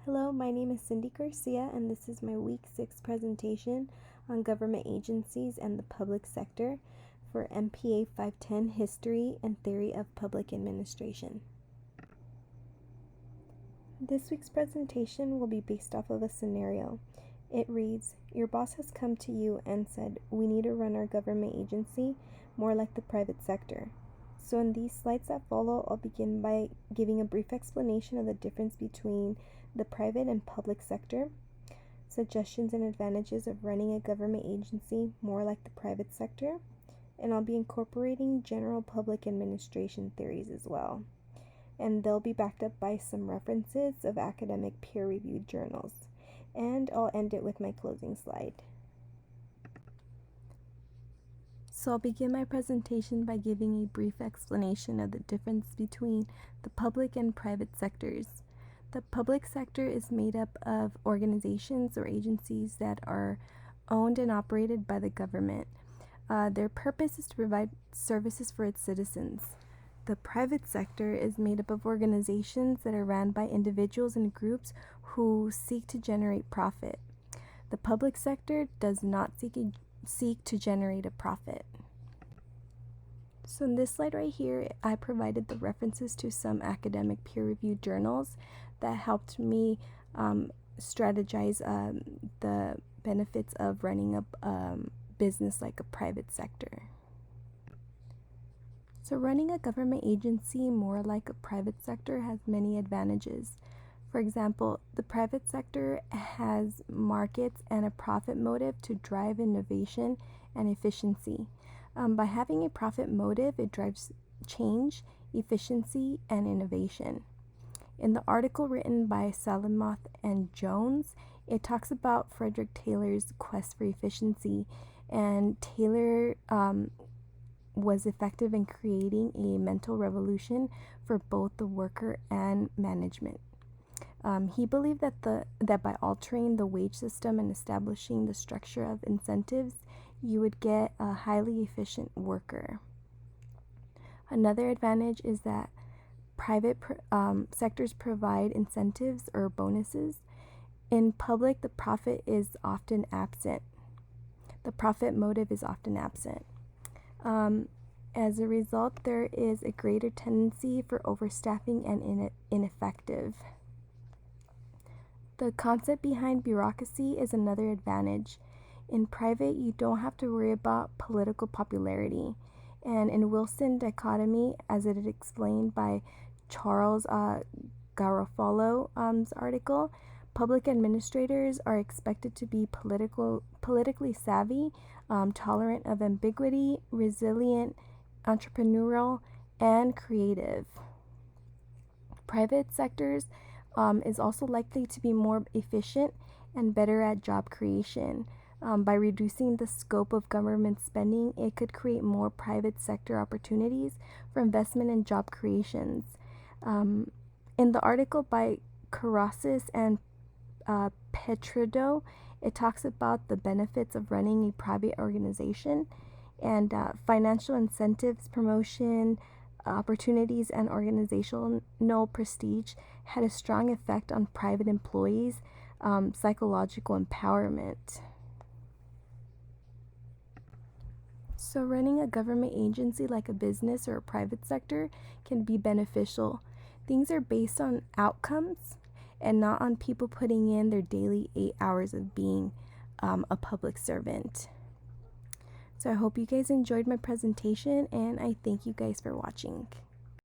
Hello, my name is Cindy Garcia, and this is my Week 6 presentation on government agencies and the public sector for MPA 510 History and Theory of Public Administration. This week's presentation will be based off of a scenario. It reads, your boss has come to you and said, we need to run our government agency more like the private sector. So in these slides that follow, I'll begin by giving a brief explanation of the difference between the private and public sector, suggestions and advantages of running a government agency more like the private sector, and I'll be incorporating general public administration theories as well. And they'll be backed up by some references of academic peer-reviewed journals. And I'll end it with my closing slide. So I'll begin my presentation by giving a brief explanation of the difference between the public and private sectors. The public sector is made up of organizations or agencies that are owned and operated by the government. Their purpose is to provide services for its citizens. The private sector is made up of organizations that are run by individuals and groups who seek to generate profit. The public sector does not seek to generate a profit. So in this slide right here, I provided the references to some academic peer-reviewed journals that helped me strategize the benefits of running a business like a private sector. So running a government agency more like a private sector has many advantages. For example, the private sector has markets and a profit motive to drive innovation and efficiency. By having a profit motive, it drives change, efficiency, and innovation. In the article written by Salamoth and Jones, it talks about Frederick Taylor's quest for efficiency, and Taylor was effective in creating a mental revolution for both the worker and management. He believed that by altering the wage system and establishing the structure of incentives, you would get a highly efficient worker. Another advantage is that private sectors provide incentives or bonuses. In public, the profit is often absent. The profit motive is often absent. As a result, there is a greater tendency for overstaffing and ineffective. The concept behind bureaucracy is another advantage. In private, you don't have to worry about political popularity. And in Wilson Dichotomy, as it is explained by Charles Garofalo's article, public administrators are expected to be politically savvy, tolerant of ambiguity, resilient, entrepreneurial, and creative. Private sectors is also likely to be more efficient and better at job creation. By reducing the scope of government spending, it could create more private sector opportunities for investment and job creations. In the article by Karasis and Petrido, it talks about the benefits of running a private organization, and financial incentives, promotion, opportunities, and organizational prestige had a strong effect on private employees' psychological empowerment. So running a government agency like a business or a private sector can be beneficial. Things are based on outcomes and not on people putting in their daily 8 hours of being a public servant. So I hope you guys enjoyed my presentation, and I thank you guys for watching.